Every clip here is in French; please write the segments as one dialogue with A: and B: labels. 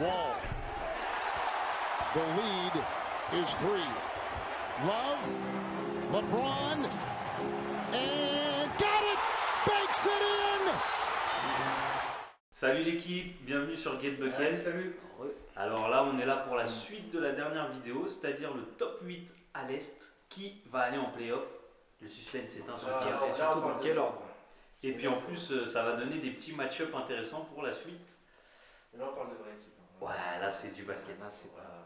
A: Wall. The lead is free. Love, LeBron, and got it! Banks it in!
B: Salut l'équipe, bienvenue sur Get Bucket.
C: Salut.
B: Alors là, on est là pour la suite de la dernière vidéo, c'est-à-dire le top 8 à l'Est qui va aller en playoff. Le suspense s'éteint sur quel
C: et surtout dans quel ordre.
B: Et puis en plus, ça va donner des petits match-up intéressants pour la suite.
C: Et là, on parle de vraie équipe.
B: Ouais, là c'est du basket.
C: Là,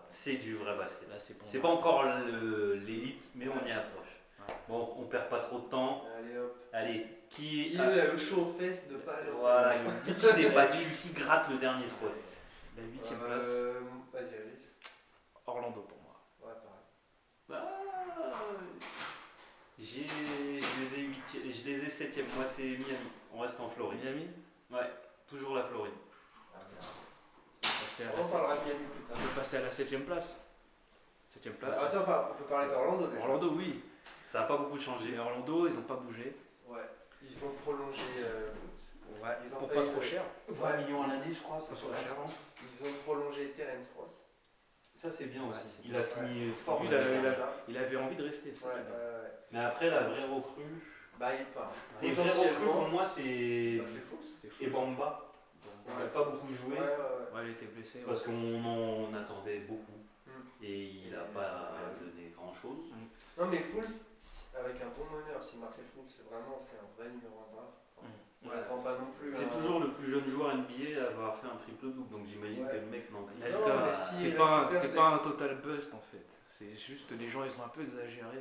B: C'est du vrai basket.
C: Là, c'est bon.
B: C'est pas encore l'élite, mais on y approche.
C: Ouais.
B: Bon, on perd pas trop de temps.
C: Allez hop.
B: Allez,
C: Qui a eu chaud aux fesses de pas aller au
B: Voilà, qui s'est battu, qui gratte le dernier spot.
D: La 8ème place,
C: Vas-y, Alice.
D: Orlando pour moi.
C: Ouais, pareil.
B: Je les ai 7ème, moi c'est Miami. On reste en Floride.
D: Miami.
B: Ouais, toujours la Floride.
C: On parlera de Miami plus tard.
D: On peut passer à la 7ème place. 7ème place.
C: Attends, on peut parler d'Orlando déjà.
D: Orlando, oui.
B: Ça n'a pas beaucoup changé.
D: Mais Orlando, ils n'ont pas bougé.
C: Ouais. Ils ont prolongé.
D: Ouais.
C: Ils ont
D: Pour
C: failli-
D: pas trop cher.
B: 20 millions à l'année, je crois.
D: Pas
B: sur
D: trop
B: la
D: cher.
B: France.
C: Ils ont prolongé Terence Ross.
B: Ça c'est bien
D: Ouais,
B: aussi.
D: c'est
B: Il a fini fort.
D: Lui,
B: mal.
D: il avait envie de rester. Ça,
C: Ouais,
D: qui est bien.
B: Mais après, la vraie recrue.
C: Bah, il part.
B: Les vraies recrues pour moi, c'est
C: C'est fou.
D: C'est fou.
B: et Bamba. Il n'a pas beaucoup joué.
D: Ouais, il était blessé.
B: Parce qu'on en attendait beaucoup.
C: Mm.
B: Et il n'a pas donné grand chose.
C: Non, mais Fools, avec un bon meneur, si Markel Fools, c'est un vrai numéro 1 draft. On n'attend pas non plus.
B: C'est toujours le plus jeune joueur NBA à avoir fait un triple-double, donc j'imagine que le mec n'en
D: Là,
B: plus.
C: Non,
D: quand
C: mais
D: même,
C: si
D: c'est
C: il
D: pas,
C: récupère,
D: c'est
C: c'est-
D: pas un total bust en fait. C'est juste les gens ils ont un peu exagéré.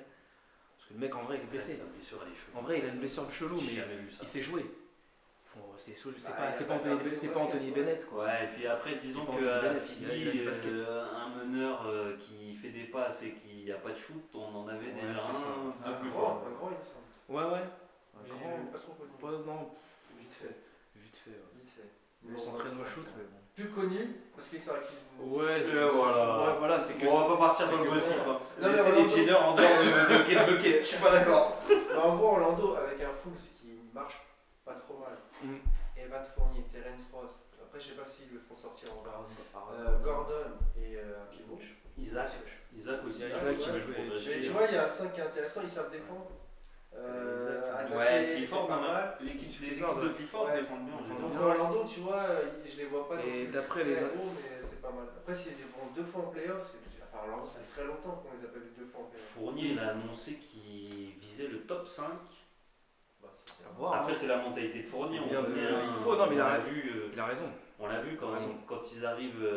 D: Parce que le mec en vrai il est blessé.
B: Sa blessure, elle est chaude.
D: En vrai il a une blessure de chelou
B: J'ai
D: mais
B: jamais vu ça.
D: il sait jouer. C'est
C: Bah,
D: pas,
C: il
D: c'est
C: a
D: pas
C: pas
D: Anthony,
C: perdu
D: c'est
C: son
D: pas
C: basket,
D: Anthony
C: ouais.
D: Bennett quoi.
B: Ouais, et puis après, disons
D: C'est pas
B: qu'à
D: Anthony Bennett, il a du basket.
B: un meneur qui fait des passes et qui n'a pas de shoot, on en avait
D: Ouais,
B: déjà
D: c'est ça.
B: un
C: Un
B: plus
C: grand,
B: fort.
C: il me semble.
D: Ouais ouais.
C: Mais
D: grand.
C: pas trop connu.
D: Pas, non,
C: Vite fait.
D: vite fait. Ouais.
C: Vite fait.
D: Il s'entraîne au shoot mais bon.
C: Plus connu, parce qu'il s'est acquis.
D: Ouais,
B: voilà.
D: ouais, voilà, c'est que.
B: On va pas partir dans
D: c'est
B: le
D: que
B: gossip.
D: bon.
B: Hein.
C: Non, mais
B: Laissez les
C: Orlando-
B: cheaters en dehors de Get Bucket, je suis pas d'accord.
C: Bah, en gros, Orlando, avec un Fools qui marche pas trop mal. Evan Fournier, Terence Ross. Après, je sais pas s'ils le font sortir en bas. Gordon et Pivot.
B: Isaac aussi.
D: Il y a Isaac qui va jouer.
C: Mais tu vois, il y a un 5 qui est intéressant, ils savent défendre. Attaquer,
B: Ouais, Clifford,
C: c'est pas mal.
B: les équipes
D: Clifford,
B: de Clifford
C: ouais.
B: défendent bien en
D: Défendent
B: général.
C: Donc Orlando, tu vois, je les vois pas non
D: Et
C: plus
D: d'après
C: très
D: les-
C: héros, mais c'est pas mal. Après, s'ils vont 2 fois en playoff, enfin Orlando, ça fait très longtemps qu'on les a pas vus 2 fois en playoff.
B: Fournier, il a annoncé qu'il visait le top 5.
C: Bah, c'est bien.
D: À voir,
B: Après,
D: hein.
B: c'est la mentalité de Fournier.
D: C'est bien,
B: il
D: faut, non, mais il a
B: on l'a
D: raison.
B: vu.
D: Il a raison.
B: On l'a vu quand,
D: Raison.
B: quand ils arrivent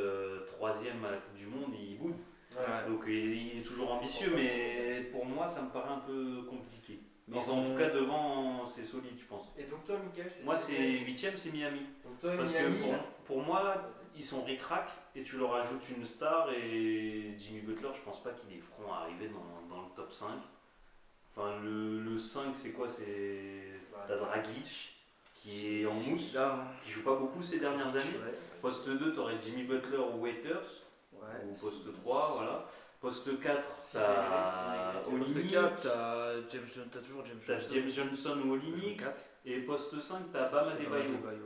B: 3ème à la Coupe du Monde, ils boudent.
D: Ouais.
B: Donc il est toujours ambitieux, mais pour moi, ça me paraît un peu compliqué.
D: Mais
B: Enfin,
D: ils ont-
B: en tout cas, devant, c'est solide, je pense.
C: Et donc toi, Mickaël, c'est
B: Moi, c'est 8ème, c'est Miami.
C: Donc toi,
B: Parce
C: Miami,
B: que pour moi, ils sont ric-rac et tu leur ajoutes une star et Jimmy Butler, je pense pas qu'ils les feront arriver dans le top 5. Enfin, le 5, c'est quoi? T'as Dragic qui est en mousse,
D: Là,
B: qui joue pas beaucoup ces dernières années.
D: ouais.
B: Poste 2, t'aurais Jimmy Butler ou Waiters.
D: Ouais.
B: Ou poste 3, voilà. Poste 4,
C: Si,
B: t'as
C: mais-
D: Poste
B: Olynyk.
D: 4, t'as toujours James
B: T'as
D: Johnson.
B: James Johnson ou Olynyk.
D: 4.
B: Et poste 5, t'as Bam Adebayo.
D: Ouais.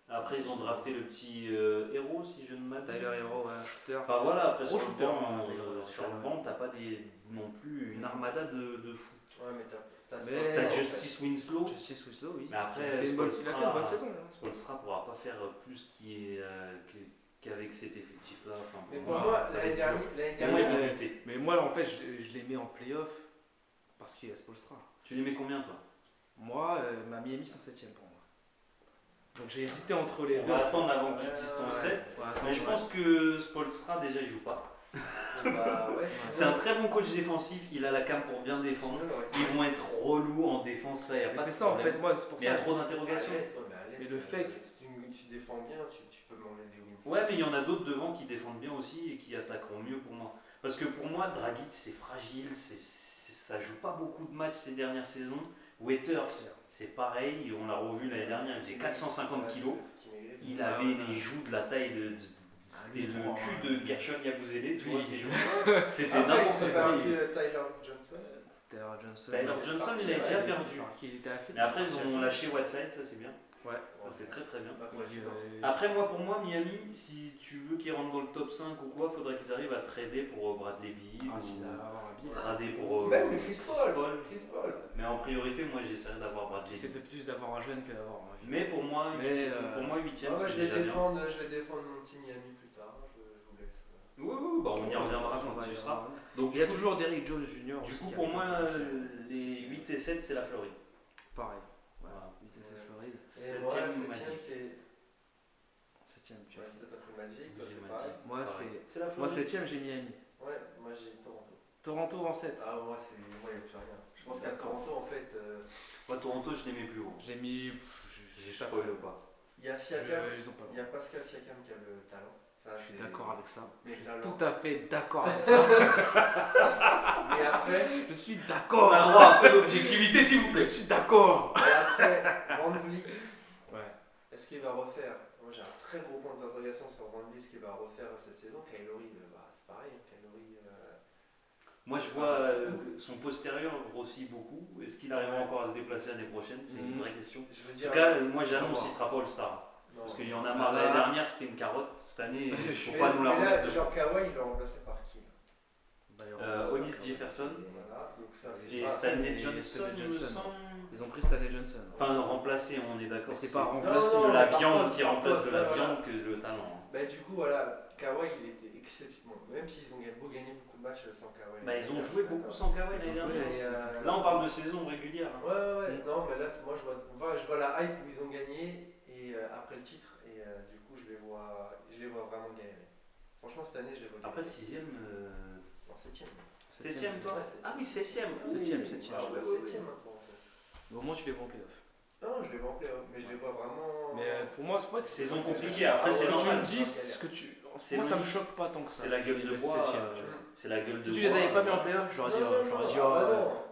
B: Après, ils ont drafté le petit héros, si je ne m'abuse.
D: Tyler Hero, ouais, un shooter.
B: Enfin voilà, après
D: Gros
B: sur le
D: shooter,
B: banc,
D: hein, Taylor.
B: sur le banc, t'as pas non plus une armada de fou.
C: Ouais, mais t'as
D: Mais-
B: T'as Justice Winslow,
D: Justice Winslow, oui.
B: mais après,
D: il a fait une bonne saison. Hein.
B: Spolstra pourra pas faire plus qu'avec cet effectif-là. Enfin,
C: Mais
B: pour
C: pour
B: moi,
C: moi,
B: ça va
C: l'année
B: être dur.
C: dernière,
B: Pour moi, ils
D: Ouais,
B: vont
D: mais-
B: lutter.
D: Mais moi, en fait, je les mets en playoff parce qu'il y a Spolstra.
B: Tu les mets combien, toi?
D: Moi, ma Miami sont 7ème pour moi. Donc j'ai hésité entre les
B: On
D: deux.
B: va attendre avant que tu dises ton
C: Ouais.
B: 7.
D: Ouais, attends,
B: Mais je
D: ouais.
B: pense que Spolstra, déjà, il joue pas.
C: bah ouais.
B: C'est un très bon coach défensif, il a la cam pour bien défendre. Ils vont être relous en défense, ça, y a
D: Mais
B: pas
D: c'est
B: de
D: ça en
B: problème.
D: fait, moi c'est pour
B: Mais il y a
D: ça.
B: trop d'interrogations.
D: Et le fait
C: Si tu défends bien, tu peux m'enlever des wins.
B: Ouais, mais il y en a d'autres devant qui défendent bien aussi et qui attaqueront mieux pour moi. Parce que pour moi, Dragic, c'est fragile, ça joue pas beaucoup de matchs ces dernières saisons. Waiters, c'est pareil, on l'a revu l'année dernière, il faisait 450 kilos. Il avait les joues de la taille c'était le cul de Gershon Yabusele, tu vois, ses joues. C'était n'importe
C: Ils ont
B: quoi.
C: perdu Tyler Johnson.
D: Tyler Johnson.
B: Tyler Johnson, il a déjà perdu.
D: Qui était à fait.
B: Mais après, ils ont lâché Whiteside, ça c'est bien.
D: Ouais.
B: C'est très très bien.
C: Pas
D: Ouais,
C: confiance.
B: Après, pour moi, Miami, si tu veux qu'ils rentrent dans le top 5 ou quoi, faudrait qu'ils arrivent à trader pour Bradley Beal
D: Ah, s'ils
B: ou
D: arrivent à avoir un bid.
B: trader pour
C: Même Chris Paul.
B: Mais en priorité, moi, j'essaierai d'avoir Bradley Beal.
D: C'était plus d'avoir un jeune que d'avoir un vieux.
B: Mais pour moi,
D: Mais,
B: 8ème,
C: Ah ouais,
B: c'est
C: je vais
B: déjà bien.
C: défendre mon petit Miami plus tard. Je vous laisse.
B: Oui, bah, on y reviendra quand tu seras. Donc,
D: Il y a toujours Derrick Jones Jr.
B: Du
D: aussi
B: coup,
D: qui a
B: pour
D: été
B: moi,
D: commencé.
B: les 8 et 7, c'est la Floride.
D: Pareil. Ouais.
B: Voilà.
D: 8 et 7 Floride.
C: Et moi,
B: 7ème,
C: 7ème,
B: Magic.
C: c'est.
D: 7ème, tu
C: Ouais,
D: vois.
C: toi, t'as pris Magic, toi,
B: J'ai
C: c'est
B: Magic.
C: pareil.
D: Moi,
B: Pareil.
D: c'est.
B: C'est la
D: Moi,
B: Floride.
D: 7ème, j'ai Miami.
C: Ouais, moi j'ai Toronto.
D: Toronto en 7.
C: Ah, moi, il n'y a plus rien. Je pense qu'à
B: D'accord.
C: Toronto, en fait,
B: Moi, Toronto, je les mets plus haut.
D: J'ai mis.
B: Je spoil pas.
C: il y a Siakam,
D: Ils ont pas.
C: il y a Pascal Siakam qui a le talent. Ça,
D: Je suis
C: c'est-
D: d'accord avec ça.
C: Mais
D: Je suis
C: talent.
D: tout à fait d'accord avec ça.
C: Mais après,
D: Je suis
B: On
D: d'accord.
B: a le droit à un peu d'objectivité, s'il vous
D: Je
B: plaît.
D: suis d'accord.
C: Van Vliet,
D: Ouais.
C: est-ce qu'il va refaire? Moi j'ai un très gros point d'interrogation sur Van Vliet, ce qu'il va refaire cette saison. Kylori, c'est pareil. Kylori,
B: Moi, je vois son postérieur grossit beaucoup. Est-ce qu'il arrivera encore à se déplacer l'année prochaine? C'est une vraie question.
C: je veux
B: En
C: dire.
B: tout cas, moi, j'annonce qu'il ne sera pas All-Star.
C: non.
B: Parce qu'il y en a marre.
D: Là-
B: L'année dernière, c'était une carotte. Cette année, il ne faut
C: Mais-
B: pas nous la
C: mais là,
B: remettre de
C: genre Kawhi, il est remplacé par qui?
B: Otis Jefferson
C: Voilà, donc ça c'est
B: et
C: pas-
B: Stanley
D: et
B: Johnson,
D: Stanley
B: il me
D: Johnson.
B: semble.
D: Ils ont pris Stanley Johnson.
B: Enfin, remplacé, on est d'accord.
D: Mais c'est
B: c'est
D: pas
C: Non,
D: remplacé.
C: non,
B: de la
C: mais par
B: viande
C: poste,
B: qui
C: par
B: remplace
C: poste,
B: de la
C: ouais, voilà.
B: viande que le talent.
C: Bah, du coup, voilà, Kawhi il était exceptionnel. Même s'ils ont beau gagner beaucoup de matchs sans Kawhi.
B: Bah, ils ont joué beaucoup sans Kawhi l'année
D: Ils ont joué,
B: dernière.
C: et,
B: Là, on parle de saison régulière. hein.
C: Ouais, non, mais là, moi je vois la hype où ils ont gagné et après le titre, et du coup, je les vois vraiment galérer. Franchement, cette année, je les vois
B: Après,
C: galérer.
B: 6ème.
C: Non, 7ème.
B: 7ème, toi?
C: Ouais, 7ème.
B: Ah oui, 7ème.
D: Septième,
B: Ouh.
D: septième.
B: Ah ouais, ouais, ouais.
C: 7ème maintenant.
D: Mais au moins, tu les vois en playoff.
C: Non, je les vois en playoff, mais je les vois vraiment.
D: Mais pour moi,
B: Saison compliquée. Après, c'est
D: ce que tu
B: normal.
D: me dis, ce que tu.
B: C'est
D: Moi, ça me
B: logique.
D: choque pas tant que ça.
B: C'est la gueule
D: Je
B: de
D: les
B: bois.
D: mets septième, tu vois.
B: C'est la gueule de
D: Si
B: bois.
D: tu les avais pas mis en playoff, j'aurais dit,
C: Non,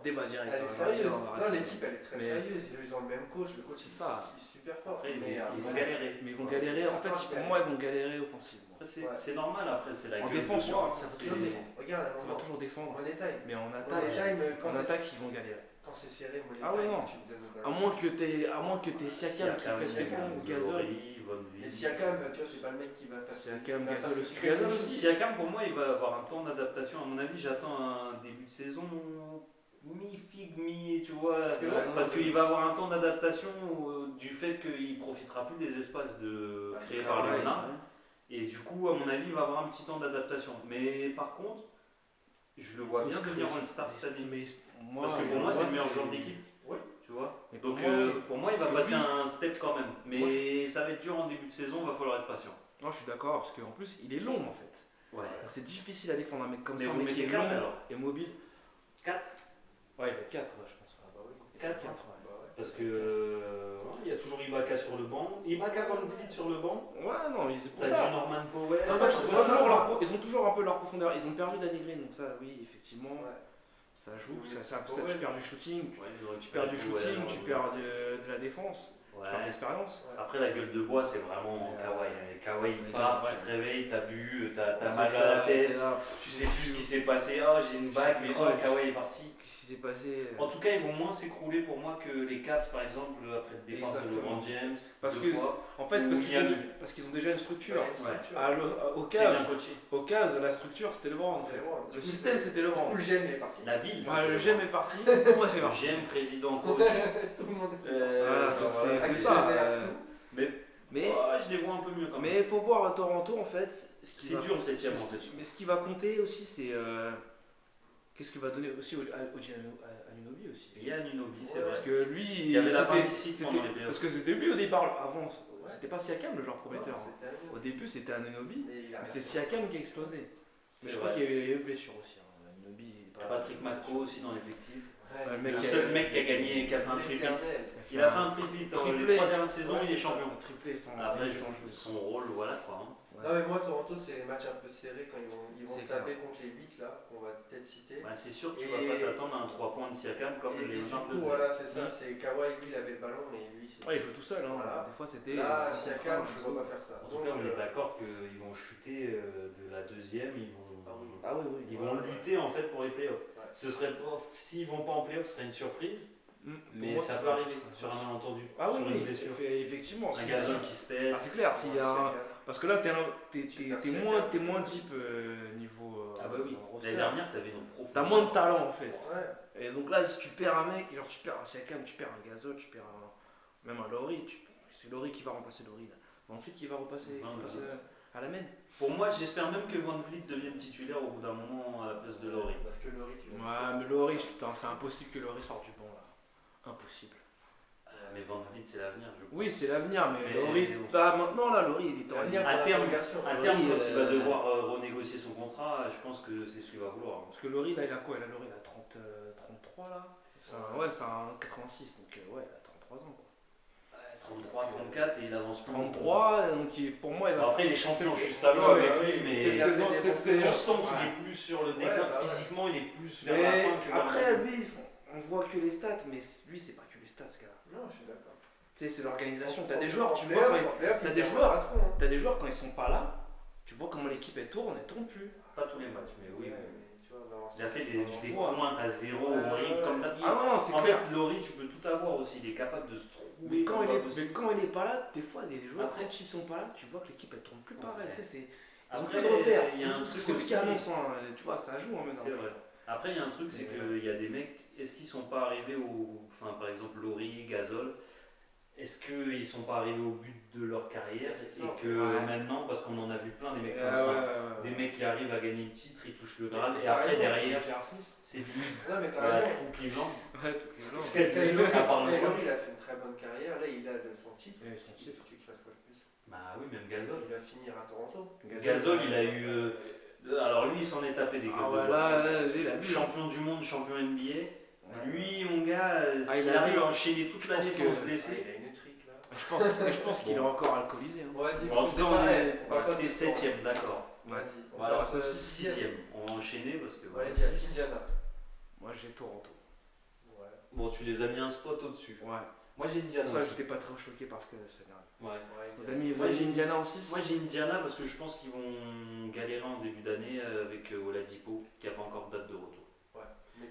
D: débat direct.
C: elle est
D: hein,
C: sérieuse.
D: j'aurais dit,
C: Non,
D: arrête.
C: l'équipe elle est très
D: Mais-
C: sérieuse. Ils ont le même coach. Le coach
D: C'est
C: il-
D: ça.
C: il est super fort.
B: Après,
C: mais
B: ils vont galérer.
D: Mais ils vont galérer. En fait, pour moi, ils vont galérer offensivement.
B: Après,
C: Ouais.
B: c'est normal. Après, c'est la
D: En
B: gueule
D: défense,
B: de bois.
D: ça
B: C'est-
D: va toujours défendre.
C: Regarde,
D: Ça va toujours défendre.
C: Money time.
D: Mais en
C: Money
D: attaque,
C: time,
D: ils vont galérer.
C: quand c'est serré, Money
D: Ah ouais,
C: time,
D: non.
C: tu me donnes le
D: À
C: ballon.
D: moins que t'aies Siakam qui pète des plombs ou Gasol.
B: Von
C: Mais
B: Vliet.
C: Siakam, tu vois, c'est pas le mec qui va faire.
D: Siakam,
C: il va
D: Gasol
C: pas
D: aussi.
C: se
D: Gasol
C: créer
D: aussi.
B: Siakam, pour moi, il va avoir un temps d'adaptation. À mon avis, j'attends un début de saison mi-figue, tu vois. Parce qu'il va avoir un temps d'adaptation du fait qu'il profitera plus des espaces créés par
D: Ouais,
B: Léonard.
D: ouais.
B: Et du coup, à mon avis, il va avoir un petit temps d'adaptation. Mais par contre, je le vois bien devenir All-Star cette année.
D: Mais moi,
B: Parce que pour moi, c'est le meilleur joueur d'équipe.
C: Oui.
B: Tu vois.
D: Mais
B: Donc
D: pour moi,
B: pour moi, il va
D: parce que
B: passer un step quand même. Mais
D: Moi,
B: ça va être dur en début de saison, il va falloir être patient.
D: Non, je suis d'accord parce qu'en plus, il est long en fait.
B: Ouais.
D: Donc c'est difficile à défendre un mec comme
B: Mais
D: ça, un
B: vous
D: mec qui
B: mettez
D: est
B: 4
D: long
B: alors
D: et mobile.
B: 4
D: Ouais, il va être 4, je pense.
C: Ah bah oui.
B: 4,
D: ouais.
C: Bah ouais.
B: Parce que il y a toujours Ibaka sur le banc. Ibaka Van Vliet sur le banc.
D: Ouais, non, c'est pour
B: T'as
D: ça.
B: du Norman Powell.
C: Non,
D: En fait,
C: moi,
D: ils ont toujours un peu leur profondeur. Ils ont perdu Danny Green, donc ça, oui, effectivement,
C: Ouais.
D: ça joue.
C: Oui,
D: Tu perds du shooting,
B: Ouais, ils auraient
D: tu perds du
B: récupéré
D: shooting,
B: Powell,
D: tu perds de la défense,
B: Ouais.
D: tu perds de l'expérience.
B: Après, la gueule de bois, c'est vraiment
D: Mais,
B: Kawhi. Kawhi, il
D: mais
B: part,
D: ouais.
B: tu te réveilles, t'as bu, t'as
D: C'est
B: mal
D: ça,
B: à la tête,
D: t'es là,
B: tu sais plus ce qui s'est passé. Oh, j'ai une bague, mais quoi, Kawhi est parti.
D: Qu'est-ce qui s'est passé
B: En tout cas, ils vont moins s'écrouler pour moi que les Cavs, par exemple, après le départ de
D: Exactement.
B: LeBron James.
D: Parce
B: deux
D: que-
B: fois.
D: En fait,
B: Ou
D: parce
B: Miami.
D: qu'ils ont déjà une structure.
C: Ouais, une structure.
D: Au
B: C'est bien
D: Cavs,
B: coaché.
D: la structure c'était LeBron.
C: C'est LeBron.
D: Le
C: Du
D: système
C: coup,
D: c'était
C: Du
D: LeBron.
C: coup, le GM est parti.
B: La ville.
D: Ouais, le
B: c'était
D: GM est parti. Tout le monde est
B: Le
D: parti.
B: GM, président, coach.
C: Tout le monde est
D: Voilà, donc
B: voilà.
D: c'est ça.
B: Mais
D: Mais
B: ouais, je les vois un peu mieux quand même.
D: Mais faut voir à Toronto en fait. Ce qui
B: C'est
D: va
B: dur,
D: compter-
B: 7ème en fait.
D: Mais ce qui va compter aussi, c'est qu'est-ce que va donner aussi à Anunoby aussi.
B: Il y a Anunoby, c'est
C: Ouais.
B: vrai.
D: Parce que lui,
B: Il y avait
D: c'était-
B: l'appendicite
D: c'était-
B: pendant les playoffs.
D: parce que c'était lui au départ. Avant,
C: Ouais.
D: c'était pas Siakam le joueur prometteur.
C: Non, c'était un
D: Au début, c'était Anunoby,
C: Mais il a
D: mais c'est Siakam qui a explosé.
B: C'est
D: Mais je crois
B: vrai.
D: qu'il y a eu blessure aussi. Anunoby, il est
B: Il y a Patrick Macro aussi dans l'effectif.
C: Ouais,
D: Ouais, le
B: Le
D: mec
B: seul mec qui a gagné, qui a fait un triplet. Il a fait un triplet dans les 3 dernières saisons, il est champion.
D: Triplé sans.
B: Après,
D: sans jouer.
B: son rôle, voilà quoi. hein.
D: Ouais.
C: Non mais moi Toronto c'est les matchs un peu serrés quand ils vont
D: C'est
C: se taper contre les 8 là qu'on va peut-être citer.
B: Bah, c'est sûr, tu
C: Et-
B: vas pas t'attendre à un 3 points de Siakam comme
C: Et
B: les
C: du
B: Leonard
C: coup
B: le faisaient.
C: voilà c'est ça,
B: Mm.
C: c'est Kawhi lui il avait le ballon mais lui c'est...
D: Ouais, il jouait tout seul. Hein.
C: Voilà.
D: Des fois, c'était.
C: Là Siakam je ne vois pas faire ça.
B: En tout cas, on est d'accord qu'ils vont chuter de la deuxième,
D: Ah oui, oui.
B: ils vont lutter en fait pour les playoffs.
C: Ouais.
B: Ce serait pas, s'ils vont pas en playoffs, ce serait une surprise. Mais ça peut arriver sur un malentendu,
D: Ah
B: sur
D: oui,
B: une blessure.
D: effectivement.
B: Un Gasol qui se pète.
D: Ah, c'est clair, s'il y a un... Parce que là, t'es moins deep niveau
B: Ah bah oui,
D: roster.
B: l'année dernière, t'avais une profondeur.
D: T'as moins de talent en fait.
C: Ouais.
D: Et donc là, si tu perds un mec, genre tu perds un Siakam, tu perds un Gasol, tu perds même un Laurie, c'est Laurie qui va remplacer Laurie là. Van Fleet qui va repasser
B: Van
D: qui passe,
B: Vliet.
D: à la main.
B: Pour moi, j'espère même que Van Vliet devienne titulaire au bout d'un moment à la place de Laurie.
C: Parce que Laurie, tu l'as
D: Ouais, mais Laurie, putain, c'est impossible que Laurie sorte du banc là. Impossible.
B: Mais Van Vliet, c'est l'avenir, je crois.
D: Oui, c'est l'avenir, mais
B: Mais-
D: Laurie, là maintenant, là, Laurie, il est en
C: L'avenir
B: À
C: pour la
B: terme,
C: prolongation.
B: À
D: Laurie,
B: terme, quand il va
D: euh,
B: devoir renégocier son contrat, je pense que c'est ce qu'il va vouloir.
D: Parce que Laurie, là, il a quoi? Laurie, il a 33 là. Ouais, c'est un 86, donc ouais, il a 33 ans quoi.
B: 33, 34 et il avance plus.
D: 33, donc pour moi, il va.
B: Bon, après, les champions, je suis
D: c'est-
B: salaud
D: ouais,
B: avec
C: ouais,
B: lui, mais
C: c'est-
B: cette
C: c'est-
B: saison, je sens qu'il est plus sur le déclin.
C: bah ouais.
B: Physiquement, il est plus vers la
D: Mais
B: fin que vers
D: après,
B: le début.
D: lui, on voit que les stats, mais lui, c'est pas que les stats, ce gars.
C: Non, je suis d'accord.
D: Tu sais, c'est l'organisation. T'as des joueurs, tu vois, t'as des joueurs, t'as des joueurs quand ils sont pas là, tu vois comment l'équipe elle tourne plus.
B: Pas tous les matchs, mais oui. oui. Il a fait des
D: voit.
B: pointes à zéro,
C: Ouais,
B: horrible,
C: ouais.
B: comme d'hab.
D: Ah non, c'est
B: En
D: clair.
B: fait, Laurie, tu peux tout avoir aussi. Il est capable de se trouver.
D: Mais quand,
B: comme
D: il
B: pas
D: est,
B: possible.
D: mais quand il est pas là, des fois, des joueurs,
B: Après-
D: quand ils sont pas là, tu vois que l'équipe elle tourne plus pareil.
B: Ouais.
D: Tu sais, c'est. Ils ont
B: Après,
D: plus de repères.
B: il y a un truc
D: C'est lui
B: aussi.
D: qui annonce, hein, tu vois, ça joue en même temps.
B: C'est vrai. Après, il y a un truc, c'est
D: Mais-
B: qu'il y a des mecs, est-ce qu'ils sont pas arrivés au. Enfin, par exemple, Laurie, Gasol, est-ce qu'ils sont pas arrivés au but de leur carrière
C: C'est
B: et
C: ça.
B: que
D: Ouais.
B: maintenant, parce qu'on en a vu plein des mecs
D: Ouais,
B: comme ça,
D: ouais.
B: des mecs qui arrivent à gagner le titre, ils touchent le Graal
C: Mais
B: et
C: t'as
B: après
C: raison.
B: derrière,
D: J.R. Smith.
B: c'est fini.
C: Non, mais t'as
B: Voilà,
C: raison.
B: tout Cleveland.
D: Ouais, toutes les
C: Parce
D: gens.
C: que Taylor,
B: À part le
C: Taylor,
B: roi.
C: il a fait une très bonne carrière. Là, il a son titre.
D: Ouais, son
C: Tu
D: titre.
C: veux qu'il fasse quoi de plus?
B: Bah oui, même Gasol.
C: Il va finir à Toronto.
B: Gasol, il a eu. Alors lui, il s'en est tapé des gueules
D: Ah
B: de
D: ouais,
B: bois,
D: là,
B: c'est-
D: là, il a bu.
B: champion du monde, champion NBA.
C: Ouais.
B: Lui, mon gars,
D: Ah,
B: s'il
D: il a
B: arrive
D: bu.
B: à enchaîner toute
D: Je
B: l'année
D: pense
B: sans
D: que-
B: se
C: Ah,
B: blesser.
C: il a une trique là.
D: Je pense qu'il est encore alcoolisé. Hein.
C: Vas-y,
B: Bon, en tout cas, on
C: va
B: est 7ème, d'accord.
C: Vas-y, on
B: Voilà,
C: passe
B: 6ème. On va enchaîner parce que.
C: Voilà,
B: voilà,
C: dis à
B: six.
C: Indiana.
D: Moi j'ai Toronto.
C: Ouais.
B: Bon, tu les as mis un spot au-dessus.
D: Ouais.
B: Moi, j'ai Indiana.
D: Pour ça,
B: aussi.
D: j'étais pas très choqué parce que c'est bien.
B: Ouais.
D: Vous avez mis
B: Moi, j'ai-
D: Indiana en 6?
B: Moi, j'ai Indiana parce que je pense qu'ils vont galérer en début d'année avec Oladipo qui n'a pas encore de date de retour.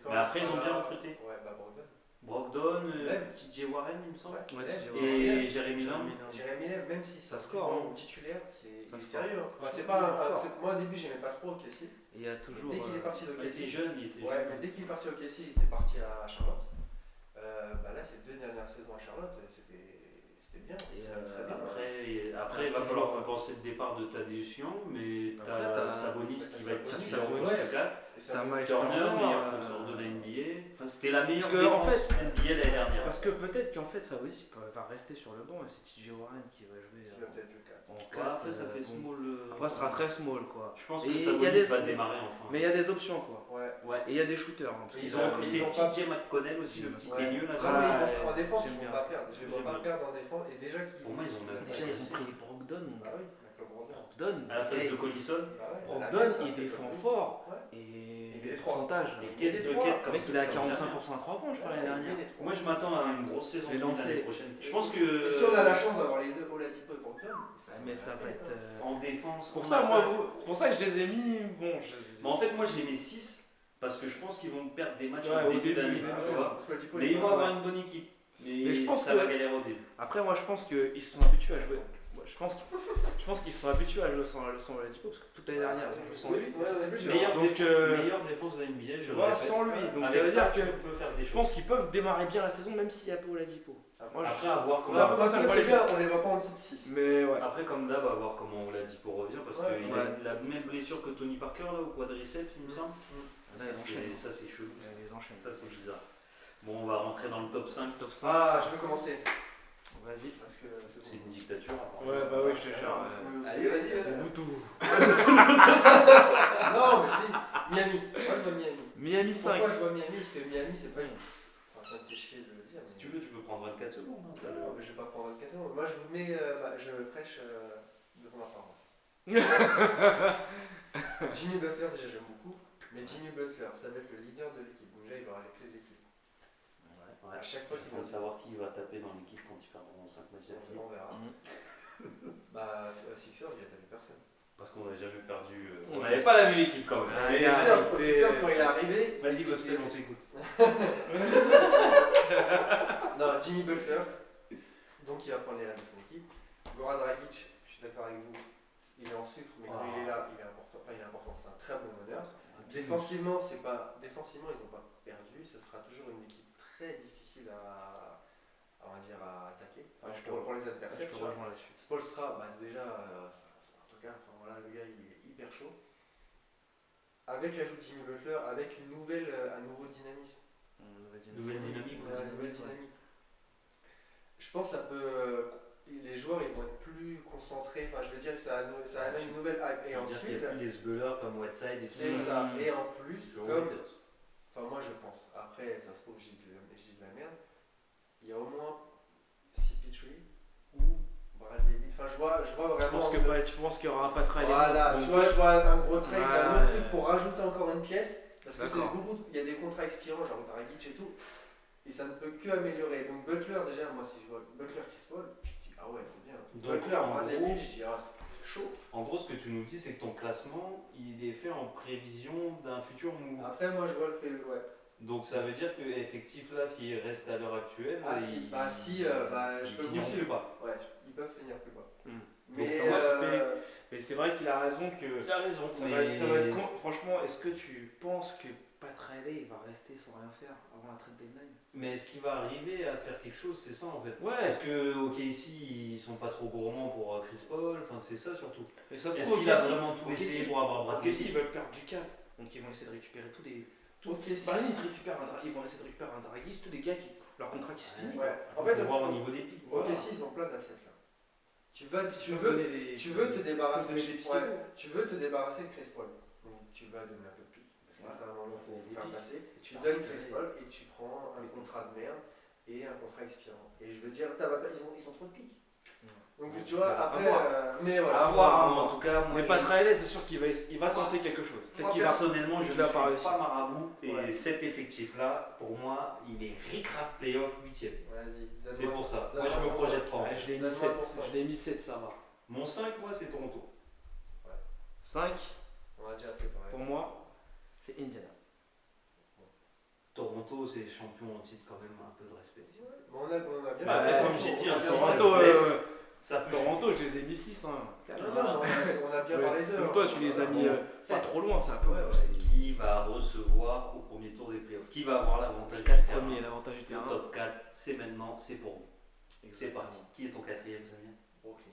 B: Mais après, ils ont bien recruté.
C: Ouais, bah Brogdon.
B: Brogdon,
C: Même.
B: TJ Warren, il me semble.
D: Ouais,
B: Et Jérémy Lamb.
C: Jérémy Lamb, même si
D: Ça
C: c'est
D: score,
C: bon
D: hein.
C: titulaire, c'est
D: Ça
C: il est
D: score.
C: sérieux. Bah, c'est
D: Franchement,
C: pas
D: ça score.
C: moi au début j'aimais pas trop OKC.
D: Et il y a toujours.
C: Dès qu'il est parti
B: Il était
C: d'OKC,
B: jeune, il était
C: ouais,
B: jeune.
C: mais dès qu'il est parti d'OKC, il était parti à Charlotte. Bah là, ces 2 dernières saisons à Charlotte, c'était bien.
D: Et,
C: C'était très bien.
B: Après, il va falloir compenser le départ de Thaddeus Young, mais
D: Après,
B: t'as
D: t'as-
B: Sabonis
C: t'as
B: qui va être
C: Sabonis,
B: titulaire
D: Sabonis,
B: au
D: ouais.
B: West.
C: Et ça
D: T'as
C: me-
D: Miles
B: Turner,
D: Turner,
B: meilleur contreur de la NBA. Enfin, c'était la meilleure
D: Parce que, en
B: défense NBA l'année dernière.
D: Parce que peut-être qu'en fait, Sabonis va rester sur le banc et c'est TJ Warren qui va jouer
C: Il va peut-être jouer 4.
D: en
B: Ouais,
D: 4.
B: après, ça fait small.
D: Après, ce sera très small quoi.
B: Je pense
D: Et
B: que
D: il y a
B: Sabonis
D: des-
B: va démarrer enfin.
D: Mais il y a des options quoi.
C: Ouais.
B: Ouais.
D: Et il y a des shooters. Hein, parce
C: Mais
D: qu'ils
B: Ils
C: ont-
B: ont
C: ils
B: recruté
C: vont pas-
B: TJ McConnell aussi, le petit
C: Ouais.
B: teigneux là.
C: Non,
B: ça.
C: mais
D: Ouais,
C: en défense,
D: j'aime
C: ils
D: bien
C: vont pas
D: ça.
C: perdre. Je les vois
B: J'aime
C: pas
B: bien.
C: perdre en défense. Et déjà qu'ils.
B: Pour moi, ils ont même
D: Déjà, ils ont pris Brogdon.
C: Bah oui, Michael Brogdon.
D: Brogdon.
B: À la place
D: hey,
B: de Collison.
C: Bah ouais,
D: Brogdon,
C: la
D: il
C: ça,
D: défend
C: c'est
D: fort.
C: Ouais.
D: Et
C: Il
D: les
C: est trois.
D: pourcentages.
B: Et
C: Il
B: quête
C: est
B: de
C: trois.
B: quête
D: Le
B: comme
D: mec, il a
B: comme
D: 45% à 3 points, je crois, l'année dernière.
C: Il est trop.
B: Moi, je m'attends à une grosse saison
D: Je vais lancer.
B: l'année prochaine. Je pense
C: Et
B: que
C: si on a la chance d'avoir les deux Oladipo et Brogdon,
D: Mais ça va être.
B: en défense.
D: C'est pour
B: en
D: ça, moi,
B: attaque-
D: c'est pour ça que je les ai mis. Bon, je les ai.
B: Mais en fait, moi, je les mets 6 parce que je pense qu'ils vont perdre des matchs
D: Ouais,
B: au
D: au
B: début
D: début,
B: d'année.
D: au début,
B: tu
D: c'est
B: vois.
C: Oladipo,
B: Mais
C: il est
B: ils vont
C: pas-
B: avoir une bonne équipe. Mais
D: je pense
B: ça
D: que-
B: va galérer au début.
D: Après, moi, je pense qu'ils se sont habitués à jouer. Ouais, je pense qu'ils se sont habitués à jouer sans Oladipo parce que toute l'année dernière, ils ont joué sans lui.
C: Ouais, au début, j'ai
B: Meilleure
D: Donc,
B: défense de la NBA, je
D: Tu
B: le
D: vois,
B: répète.
D: sans lui. Donc, ça
B: Avec
D: veut
B: ça,
D: dire
B: tu
D: que
B: peux faire des
D: je
B: choses.
D: pense qu'ils peuvent démarrer bien la saison même s'il n'y a pas Oladipo. Moi,
B: Après, à voir comment.
D: Ça,
C: Parce
D: ça me
C: que
D: va
C: c'est
D: les
C: bien, on les voit pas en dessous de 6.
D: Mais ouais.
B: Après, comme d'hab, à voir comment Oladipo revient parce
C: Ouais.
B: qu'il
D: Ouais.
B: a la même blessure que Tony Parker là, au quadriceps, il me semble.
D: Ouais, il enchaîne.
B: Ça, c'est chelou.
D: Il les enchaîne.
B: Ça, c'est bizarre. Bon, on va rentrer dans le top 5.
D: Top 5.
C: Ah, je vais commencer.
D: Vas-y.
C: Parce que
B: C'est une dictature.
D: Ouais, bah oui, je te jure.
B: Allez, vas-y.
D: Boutou.
C: Non, mais si. Miami. Moi, je vois Miami.
D: Miami 5.
C: Pourquoi je vois Miami? Parce que Miami, c'est pas une. Enfin, ça me fait chier de le dire.
B: Si tu veux, tu peux prendre 24 secondes. hein.
C: Non, mais je vais pas prendre 24 secondes. Moi, je vous mets. Je prêche devant la paroisse. Jimmy Butler, déjà, j'aime beaucoup. Mais Jimmy Butler, ça va être le leader de l'équipe. Donc, déjà, il va avoir les clés de l'équipe.
B: Ouais.
C: À chaque fois qu'il
B: J'attends
C: va
B: de savoir qui va taper dans l'équipe quand ils perdront 5 matchs d'affilée.
C: On verra. Bah, Sixers, il a tapé personne.
B: Parce qu'on n'a jamais perdu. On
D: Ouais.
B: n'avait pas la même équipe quand même.
D: Ah,
B: Mais,
D: c'est ça.
C: Sixers, quand il est arrivé.
B: Vas-y, Gospel, on t'écoute.
C: Non, Jimmy Butler, donc il va prendre les rênes de son équipe. Goran Dragic, je suis d'accord avec vous, il est en sucre, mais quand il est là, il est important. Enfin, il est important, c'est un très bon meneur. Défensivement, ils n'ont pas perdu. Ce sera toujours une équipe très difficile on va dire, à attaquer. Enfin, pour les adversaires.
D: Je te rejoins là-dessus.
C: Spolstra, déjà, c'est un truc, enfin, voilà, le gars, il est hyper chaud. Avec l'ajout de Jimmy Butler, avec un nouveau dynamisme.
B: Nouvelle dynamique.
C: Nouvelle dynamique. Je pense que ça peut. Les joueurs ils vont être plus concentrés. Enfin, je veux dire que ça amène une nouvelle hype. Et ensuite.
B: Il y a plus les sbellers comme Whiteside et
C: c'est ça. Et en plus,
B: comme.
C: Enfin, moi je pense. Après, ça se trouve, je dis de la merde. Il y a au moins CP3 ou Bradley Beal. Enfin, je vois vraiment.
D: Tu penses qu'il n'y aura pas de trade.
C: Voilà, tu vois, je vois un gros trade, un autre truc pour rajouter encore une pièce. Parce que il y a des contrats expirants, genre Dragic et tout. Et ça ne peut que améliorer. Donc Butler, déjà, moi si je vois Butler qui se vole, je dis ah ouais, c'est bien.
B: Donc,
C: Butler, Bradley Beal, je dis ah c'est chaud.
B: En gros, ce que tu nous dis, c'est que ton classement, il est fait en prévision d'un futur move.
C: Après, moi je vois le prévu, ouais.
B: Donc ça veut dire que effectif là, s'il reste à l'heure actuelle,
C: je peux vous suivre.
B: Pas.
C: Ouais, ils peuvent finir plus bas.
D: Mais c'est vrai qu'il a raison que.
B: Il a raison.
D: Ça va être con. Franchement, est-ce que tu penses que Pat Riley il va rester sans rien faire avant la trade deadline?
B: Mais est-ce qu'il va arriver à faire quelque chose? C'est ça en fait.
D: Ouais.
B: Est-ce que OKC ils sont pas trop gourmands pour Chris Paul? Enfin, c'est ça surtout.
D: Mais ça
B: est-ce qu'il a vraiment tout essayé pour avoir Bradley Beal?
D: Ils veulent perdre du cap. Donc ils vont essayer de récupérer tous des. Ils vont essayer de récupérer un Dragic, tous des gars qui. Leur contrat qui se finit.
C: Ouais. En fait,
B: voir au niveau des pics.
C: OKC ils ont plein d'assets là. Tu veux te débarrasser de Chris Paul. Donc tu vas donner un peu de pique. Parce que c'est un moment où il faut faire passer. Tu donnes Chris Paul et tu prends un contrat de merde et un contrat expirant. Et je veux dire, ils ont trop de piques. Donc tu vois, après. Mais voilà.
B: À voir, en tout cas.
D: Mais Pat Riley, c'est sûr qu'il va tenter quelque chose.
B: Moi personnellement, je ne suis
D: pas
B: marabout. Et cet effectif-là, pour moi, il est ric-rac playoff 8ème.
C: Vas-y.
B: C'est pour ça. Moi, je me projette pas.
D: Je l'ai mis 7, ça va.
B: Mon 5, moi, c'est Toronto.
D: 5,
C: on a déjà fait pareil.
D: pour moi, c'est Indiana.
B: Toronto, c'est champion en titre, quand même, un peu de respect.
C: On a bien.
B: Comme j'ai dit,
D: Toronto, je les ai mis 6.
C: On a bien parlé d'eux.
D: Donc toi, tu les as mis pas trop loin, c'est un peu.
B: Qui va recevoir au premier tour des playoffs? Qui va avoir l'avantage du
D: 4
B: terrain?
D: premiers, l'avantage du terrain.
B: Le top 4, c'est maintenant, c'est pour vous. C'est parti. Qui est ton 4ème, Samir?
C: Brooklyn.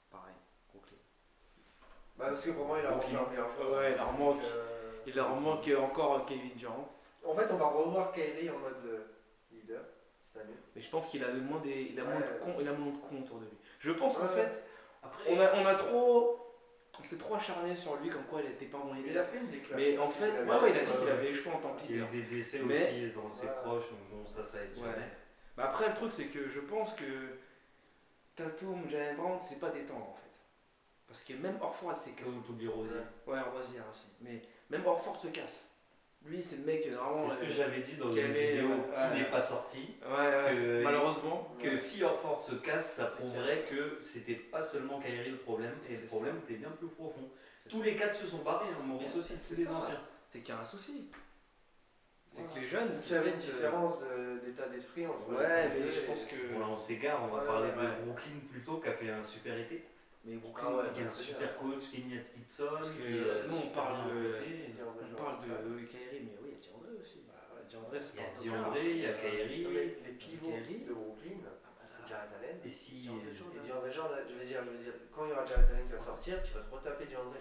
D: Pareil, Brooklyn.
C: Parce que pour moi, il a manqué un meilleur joueur.
D: Ouais, il leur manque encore Kevin Durant.
C: En fait, on va revoir Kyrie en mode leader cette année.
D: Mais je pense qu'il a moins de cons autour de lui. Je pense qu'en fait,
B: Après,
D: on s'est trop acharné sur lui comme quoi il était pas mon
C: Il
D: leader.
C: a fait une déclaration.
D: Mais en fait, il a dit qu'il avait échoué en tant que
B: il y a
D: leader.
B: eu des décès aussi dans ses proches, donc bon, ça aide jamais.
D: Mais après, le truc, c'est que je pense que Tatum, Jalen Brown, c'est pas des temps en fait. Parce que même Horford s'est cassé.
B: Comme t'oublies Rosier.
D: Ouais, Rosier aussi. Mais même Horford se casse. Lui, c'est le mec vraiment.
B: C'est ce que j'avais dit dans une vidéo qui n'est pas sortie.
D: Malheureusement.
B: Que si Horford se casse, ça prouverait que c'était pas seulement Kyrie le problème, et le problème était bien plus profond. Tous les 4 se sont barrés, Maurice aussi, c'est des anciens.
D: C'est qu'il y a un souci. C'est que les jeunes.
C: Il y avait une différence d'état d'esprit entre.
D: Ouais, mais je pense que.
B: Voilà, on s'égare, on va parler de Brooklyn plutôt, qui a fait un super été.
D: Mais Brooklyn,
B: qui est un super coach, qui est Kitson.
D: Nous, on parle de Kyrie, mais oui, il y a DeAndre aussi. DeAndre, c'est pas
B: DeAndre, il y a Kyrie.
C: Les pivots de Brooklyn, c'est Jared Allen.
B: Et si.
C: DeAndre Jordan, je veux dire, quand il y aura Jared Allen qui va sortir, tu vas te retaper DeAndre.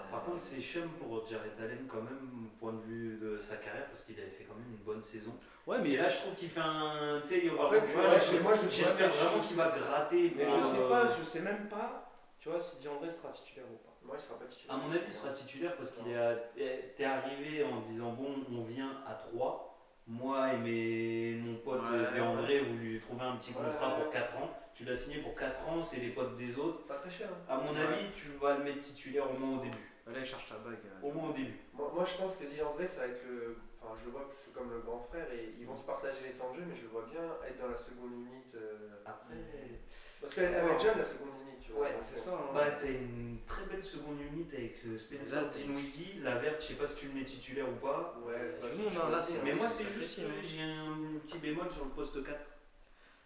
B: Par contre, c'est chum pour Jared Allen, quand même, point de vue de sa carrière, parce qu'il avait fait quand même une bonne saison.
D: Ouais, mais
B: là, je trouve qu'il fait un. Tu sais, il va.
C: En fait,
B: j'espère vraiment qu'il va gratter.
D: Mais je sais même pas. Tu vois, si DeAndre sera titulaire ou pas.
C: Moi, il sera pas titulaire.
B: À mon avis, il sera titulaire parce qu'il t'es arrivé en disant bon, on vient à 3. Moi et mon pote DeAndre voulu trouver un petit contrat pour 4 ans. tu l'as signé pour 4 ans, c'est les potes des autres.
C: Pas très cher.
B: À mon avis, tu vas le mettre titulaire au moins au début.
D: Là, il cherche ta bague.
B: Au moins au début.
C: Moi, je pense que André, ça va être le. Enfin, je le vois plus comme le grand frère et ils vont se partager les temps de jeu, mais je le vois bien être dans la seconde unité.
B: Après.
C: Parce qu'elle va être jeune, la seconde unité, tu vois.
B: Ouais,
C: donc,
D: c'est ça. Hein.
B: Bah, t'as une très belle seconde unité avec Spencer Dinwiddie. La verte, je sais pas si tu le mets titulaire ou pas.
C: Ouais,
D: Tout le monde, hein, là, c'est-
B: Mais moi,
D: c'est
B: c'est juste,
D: apprécié,
B: j'ai un petit bémol sur le poste 4.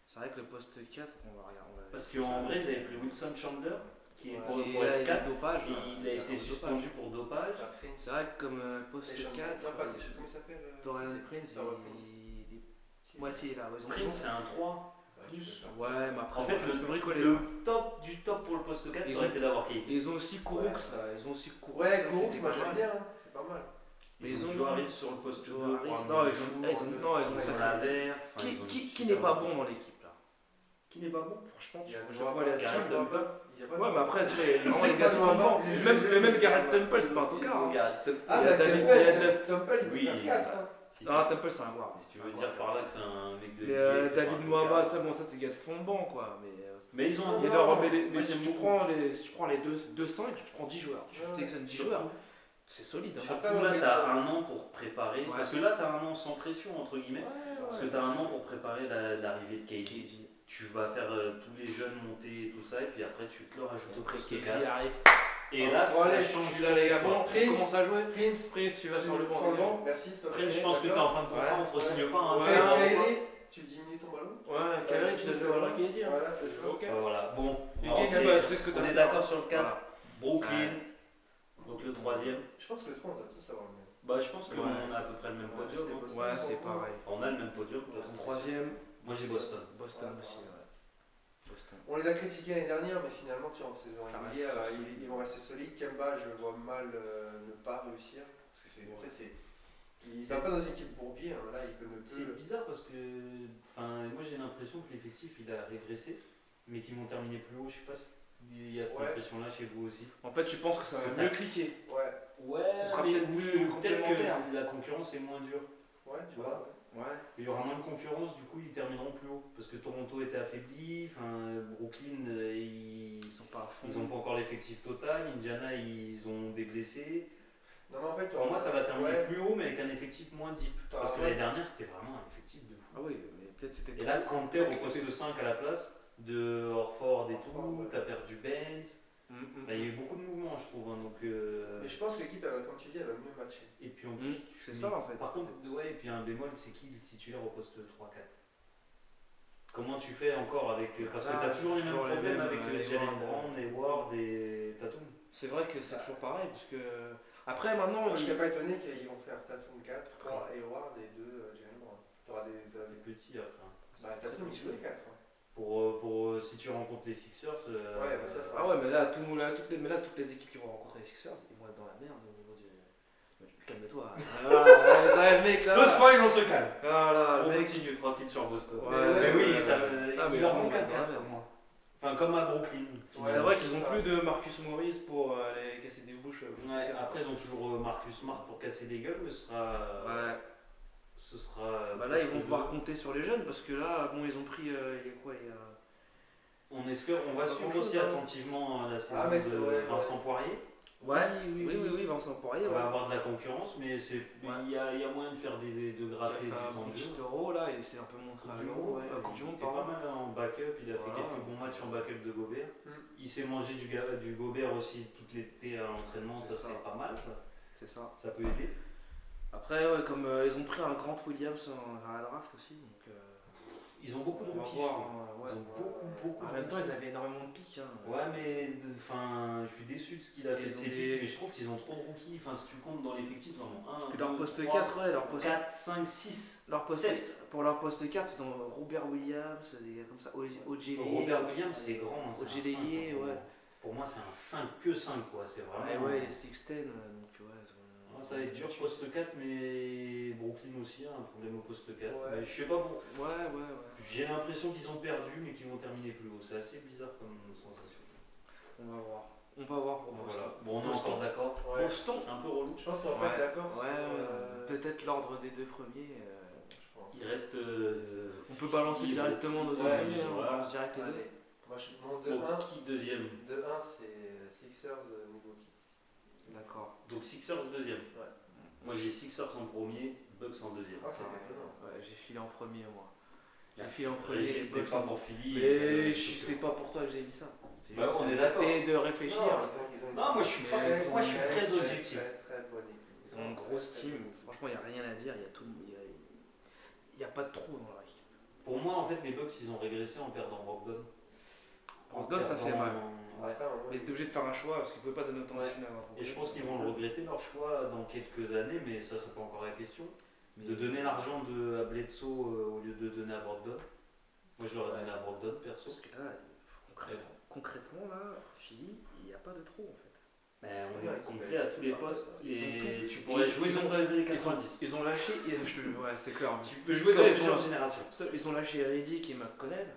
D: C'est vrai que le poste 4, on va regarder.
B: Parce qu'en vrai, ils avaient pris Wilson Chandler, qui est pour
D: Et
B: être
D: là, il y a
B: 4.
D: le dopage.
B: Et il a été suspendu pour dopage.
D: C'est vrai que comme poste 4,
C: Comment il s'appelle
D: Dorian Prince,
C: Dorian Prince.
D: Ouais, si, il est là. Ouais,
B: Prince, c'est un 3. Plus.
D: Ouais, mais après,
B: En fait,
D: je peux bricoler.
B: le top du top pour le poste 4, ça aurait été d'avoir KD.
D: Ils ont aussi Kourouks, là. Ils ont aussi Kourouks.
C: Ouais, Kourouks, moi j'aime bien, hein. C'est pas mal.
B: Mais
D: ils
B: ils
D: ont
B: ont Joe Harris sur le poste 2.
D: Joe Harris, non, ils ont
B: sur la verte. Enfin, ils ont
D: Qui n'est pas bon dans l'équipe, là?
B: Qui n'est pas bon?
D: Franchement,
C: Il y a
D: je vois les
B: Garrett
D: anciens.
B: Temple.
D: Ouais, mais après, c'est vraiment les gars de fondement. Même Garrett Temple, c'est pas un tocard.
C: Ah,
D: Il y a
C: mais
D: David-
C: Temple, il peut
B: Oui,
C: faire 4.
B: Si tu,
D: Ah, Temple, c'est un guard.
B: si tu veux dire par là que c'est un mec de
D: Mais
B: NBA, c'est pas
D: David
B: un
D: Mohamed,
B: tocard.
D: ça, bon, ça c'est gars de fond de banc, quoi.
B: Mais ils ont un
D: Mais
C: Non,
D: non,
C: non,
D: mais
B: moi,
D: si
B: j'aime
D: tu
B: beaucoup.
D: prends les 2-5, tu prends 10 joueurs. Tu
C: Ouais.
D: sélectionnes 10
B: Surtout-
D: joueurs. C'est solide. Hein.
B: Surtout
C: Après,
B: là,
C: ouais,
B: t'as
C: ouais.
B: un an pour préparer.
D: Ouais.
B: Parce que là, t'as un an sans pression, entre guillemets. Parce que t'as un an pour préparer l'arrivée de KD. Tu vas faire tous les jeunes monter et tout ça, et puis après, tu te le rajoutes au
D: Après,
B: poste
D: Casey
B: 4.
D: arrive.
B: Et là,
C: Bon,
B: ça
C: allez,
B: change.
D: Je suis là, les gars. Bon,
C: Prince.
D: on commence à jouer.
C: Prince,
D: Prince, tu vas sur le banc.
C: Sur le banc, merci. s'il te plaît.
B: Après, je pense que t'es en fin de contrat,
D: Ouais.
B: on te re-signe pas. Hein,
D: Ouais.
C: Kyrie, tu diminues ton ballon.
D: Ouais, Kyrie, tu dois voir KD. Hein.
C: Voilà, c'est ça.
D: Ok.
B: Voilà, bon.
D: Et
B: Alors,
D: KD, bah, c'est ce que t'as
B: on est
D: fait.
B: d'accord sur le 4.
D: Voilà.
B: Brooklyn, donc le 3ème.
C: Je pense que le 3, on doit tous avoir le même.
B: Bah, je pense qu'on
D: Ouais.
B: a à peu près le même
C: Ouais,
B: podium.
C: c'est
B: hein.
C: possible.
D: Ouais, c'est pareil.
B: Enfin, on a le même podium. De toute façon.
D: Troisième,
B: Moi, j'ai Boston.
D: Boston aussi. Ouais. Boston.
C: On les a critiqués l'année dernière, mais finalement, tu vois, en saison
D: Ça reste
C: régulière,
D: solide.
C: ils vont rester solides. Kemba, je vois mal ne pas réussir. Parce que en fait, il va pas dans une équipe bourbier, hein. Là, il peut ne
B: C'est
C: plus.
B: bizarre parce que moi j'ai l'impression que l'effectif il a régressé, mais qu'ils vont terminer plus haut. Je sais pas s'il y a cette
C: Ouais.
B: impression-là chez vous aussi.
D: En fait, tu penses que ça va mieux cliquer.
C: Ouais,
B: Ouais,
D: Ce sera
B: mais
D: peut-être
B: oui,
D: plus
B: peut-être
D: complémentaire.
B: que la concurrence est moins dure.
C: ouais,
B: Tu vois.
D: Ouais.
B: Il y aura moins de concurrence, du coup ils termineront plus haut. Parce que Toronto était affaibli, Brooklyn
D: Ils sont pas à fond.
B: ils n'ont pas encore l'effectif total, Indiana ils ont des blessés.
C: Non, mais en fait,
B: Pour moi ça va terminer
C: ouais.
B: plus haut mais avec un effectif moins deep.
C: T'auras
B: Parce que
C: ouais.
B: l'année dernière c'était vraiment un effectif de fou.
D: Ah oui, mais peut-être c'était.
B: Et là, quand t'es au
D: peut-être que
B: poste
D: c'était-
B: 5 à la place de Horford et
C: Horford,
B: tout,
C: ouais.
B: t'as perdu Benz.
D: Mm,
B: Il y a eu beaucoup de mouvements, je trouve. Hein, donc,
C: Mais je pense que l'équipe, comme tu dis, elle va mieux matcher.
B: et puis en
D: Mm,
B: plus,
D: c'est ça, en fait.
B: Par contre, ouais, et puis un bémol, c'est qui le titulaire au poste 3-4 Comment tu fais encore avec. Parce que
D: Ah,
B: t'as toujours les mêmes
D: toujours les
B: problèmes
D: mêmes,
B: avec
D: les
B: Jalen
D: Ward,
B: Brown, Hayward et Tatum.
D: C'est vrai que c'est toujours pareil, parce que. Après, maintenant.
C: Moi, je serais pas étonné qu'ils vont faire Tatum 4, 3 Hayward et 2 Jalen Brown. T'auras des.
B: Les petits après.
C: Bah, Tatum, il joue les 4.
B: Pour si tu rencontres les Sixers.
C: Ouais, bah ça, ça
D: Ah ouais, mais là, toutes les équipes qui vont rencontrer les Sixers, ils vont être dans la merde au niveau du. Calme-toi. Voilà, ça va, le mec là.
B: Le spoil, on se calme.
D: Voilà,
B: On
D: le mec.
B: continue tranquille sur Boston.
D: Ouais,
B: mais oui,
D: ouais,
B: ça,
D: Ah, mais
B: il leur
D: tout le
B: manque
D: monde
B: un
D: est dans la
B: 4
D: merde.
B: pour moi. Enfin, comme à Brooklyn.
C: Ouais,
D: C'est vrai
C: c'est
D: qu'ils ont
C: ça.
D: plus de Marcus Morris pour les casser des bouches.
B: Ouais, après, ils ont toujours Marcus Smart pour casser des gueules, mais ce sera.
D: Ouais.
B: Ce sera.
D: Bah là, ils vont devoir compter sur les jeunes parce que là, bon, ils ont pris. Il y a quoi il y a...
B: On va suivre aussi attentivement la saison
C: mec,
B: de
C: ouais,
B: Vincent Poirier.
D: Oui, Vincent Poirier.
B: On
D: Ouais.
B: va avoir de la concurrence, mais
D: Ouais.
B: il y a moyen de faire de
D: Qui a
B: gratter
D: fait
B: du
D: un
B: temps de
D: petit
B: jeu.
D: euro là, il s'est un peu montré à l'euro. Quand tu montes,
B: il est pas
D: pardon.
B: mal en backup, il a fait
D: Voilà.
B: quelques bons matchs en backup de Gobert.
C: Mm.
B: Il s'est mangé du Gobert aussi tout l'été à l'entraînement,
D: C'est
B: ça
D: ça.
B: c'est pas mal,
D: C'est ça.
B: ça peut aider.
D: Après, ouais, comme ils ont pris un Grant Williams à la draft aussi, donc.
B: Ils ont beaucoup de
D: On va
B: rookies.
D: voir,
B: je trouve.
D: hein, ouais.
B: Ils ont beaucoup
D: En
B: de
D: même temps,
B: rookies.
D: ils avaient énormément de pics. Hein.
B: Ouais, mais je suis déçu de ce qu'il a fait de
D: Ils ont
B: ses
D: des-
B: pics, mais je trouve qu'ils ont trop de rookies. Enfin, si tu comptes dans l'effectif, ils en ont 1,
D: Parce que leur poste 4, ouais, leur poste
B: 4, 5, 6.
D: Leur poste,
B: 7.
D: pour leur poste 4, ils ont Robert Williams, des gars comme ça, Ojele.
B: Robert Williams, c'est grand. Hein, c'est un
D: Ojele,
B: 5, hein,
D: ouais.
B: Pour moi, c'est un 5, que 5, quoi. C'est vraiment.
D: Ouais, les 6-10, donc ouais.
B: Ça va être dur, poste 4, mais Brooklyn aussi a un problème au poste 4.
C: Ouais.
B: Mais je sais pas, bon,
D: Ouais.
B: j'ai l'impression qu'ils ont perdu, mais qu'ils vont terminer plus haut. C'est assez bizarre comme sensation.
D: On va voir pour Boston.
B: Voilà. Bon, on est
D: Boston.
B: encore d'accord.
C: Ouais.
D: Boston.
B: C'est un peu relou.
C: Je pense qu'on va être d'accord
D: Ouais,
C: sur.
D: peut-être l'ordre des deux premiers.
C: Je pense.
B: Il reste.
D: On peut balancer directement nos deux
C: Ouais,
D: premiers, hein, on
B: voilà.
D: balance direct les deux.
C: Allez. Moi, mon 2-1,
B: Qui deuxième?
C: 2-1, c'est Sixers Milwaukee.
D: D'accord.
B: Donc Sixers deuxième.
C: Ouais.
B: Moi j'ai Sixers en premier, Bucks en deuxième.
C: Ah, c'est étonnant.
D: Ouais, j'ai filé en premier, moi. J'ai
B: Merci.
D: filé en premier.
B: Régis,
D: Bucks
B: pas
D: en-
B: pour Philly.
D: Mais c'est pas pour toi que j'ai mis ça. C'est
B: Bah,
D: juste
B: on est
D: j'essaie
B: d'accord.
D: de réfléchir.
C: ils ont une-
B: Non, moi je suis pas.
D: Mais
B: Moi je suis très objectif.
C: Très bonne équipe.
D: Ils ont une grosse team. Franchement, il n'y a rien à dire. Il y a pas de trou dans la ligue.
B: Pour moi, en fait, les Bucks ils ont régressé en perdant Brogdon.
D: Brogdon, ça fait mal.
B: Ouais.
D: Mais c'était obligé de faire un choix parce qu'ils pouvaient pas donner autant de thunes à Brogdon.
B: Et je pense qu'ils vont le regretter leur choix dans quelques années, mais ça c'est pas encore la question.
D: Mais-
B: De donner l'argent à Bledsoe au lieu de donner à Brogdon. Moi je l'aurais donné à Brogdon perso.
D: Parce que là, concrètement, là, Philly, il n'y a pas de trou en fait.
B: Mais on
C: Ouais,
B: est complet à tous les postes
D: Ils ont
B: et
D: tout.
B: tu pourrais jouer
D: Ils ont-
B: dans les années 90.
D: Ils ont lâché. Ouais, c'est clair.
B: Tu peux jouer dans
D: Ils
B: les
D: ont-
B: meilleures générations.
D: Ils ont lâché Reddick et McConnell.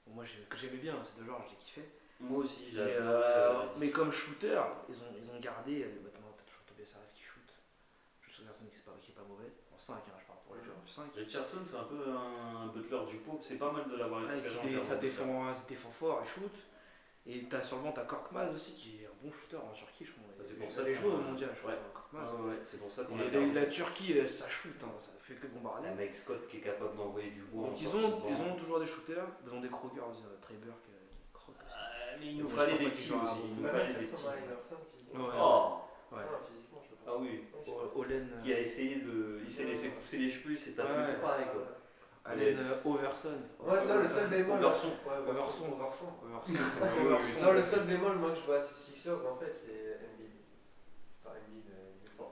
D: Moi, que j'aimais bien, ces deux joueurs, je les kiffais.
B: Moi aussi,
D: Mais,
B: j'adore.
D: mais comme shooter, ils ont gardé. Maintenant, t'as toujours Tobias Harris qui shoot. Richardson qui est pas mauvais. En 5, hein, je parle pour les joueurs du 5.
B: Richardson, c'est un peu un butler du pauvre. C'est pas mal de l'avoir récupéré.
D: Ça défend fort et shoot. Et sur le banc, t'as Korkmaz aussi qui est un bon shooter en Turquie, je crois.
B: C'est pour
D: ça
B: ça
D: les
B: qu'on
D: joué au
B: a-
D: mondial, je crois.
B: Ouais.
D: Korkmaz.
B: Ouais, c'est pour ça qu'on a
D: Et
B: perdu.
D: la Turquie, ça shoot, hein, ça fait que bombarder.
B: Un mec Scott qui est capable d'envoyer du bois.
D: Donc
B: en
D: ils
B: sortie de banc.
D: ont toujours des shooters, ils ont des croqueurs, Trey Burke, qui croque aussi.
B: Mais il nous
D: Moi, je
B: fallait
D: pense
B: des
D: pas
B: petits
D: qu'il jouera
B: aussi.
D: beaucoup.
B: Il nous fallait des petits.
D: Ouais.
B: Oh
D: Ouais.
C: Physiquement, je le
B: Ah oui.
D: Olen,
B: Qui a essayé de. Il s'est laissé pousser les cheveux, il s'est tatoué
D: Ouais.
B: tout pareil quoi.
D: Allen Overson.
C: Ouais, non, le seul bémol.
B: Overson.
C: Overson.
D: Overson.
C: Non, le seul bémol, moi, que je vois à ces Sixers, en fait, c'est Embiid. Enfin, Embiid, il est fort.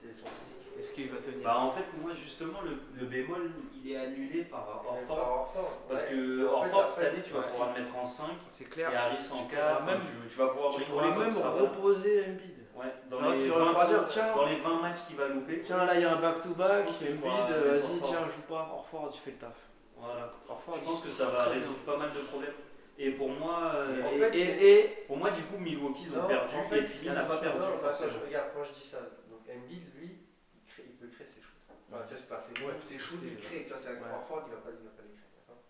C: C'est son physique.
D: Est-ce qu'il va tenir?
B: Bah en fait moi justement le bémol il est annulé par Orford.
C: Orford.
B: Parce
C: Ouais.
B: que
C: En fait,
B: Orford cette
C: après,
B: année tu vas
D: ouais.
B: pouvoir le mettre en 5
D: C'est
B: et
D: clair.
B: Harris en
D: Tu
B: 4,
D: pourras même-
B: tu vas pouvoir
D: Tu
B: bricoler
D: pourras
B: comme
D: même
B: ça va.
D: reposer Embiid.
B: Ouais, dans
D: Genre,
B: les,
D: tu
B: 20,
D: vas pas dire, tiens.
B: dans les 20 matchs qu'il va louper.
D: Tiens, là il y a un back-to-back,
B: Je pense que je
D: Embiid,
B: pourrais mettre
D: vas-y,
B: Orford.
D: tiens, joue pas. Orford, tu fais le taf.
B: Voilà.
D: Orford,
B: Je pense
D: il
B: que ça
D: sera
B: va
D: très
B: résoudre
D: bien.
B: pas mal de problèmes. Et pour moi,
C: En
D: Et-
C: fait,
D: et
B: pour moi du coup Milwaukee ils ont
C: Non,
B: perdu
C: en fait,
B: et Philly n'a pas
D: attention,
B: perdu.
C: Non, enfin,
B: forcément.
C: je regarde quand je dis ça. Donc Embiid, lui, il peut créer ses shoots. Enfin, tu vois, c'est pas ses
D: Ouais,
C: ses shoots, il crée. Tu vois, c'est avec
D: ouais.
C: Orford, il va pas les créer. D'accord.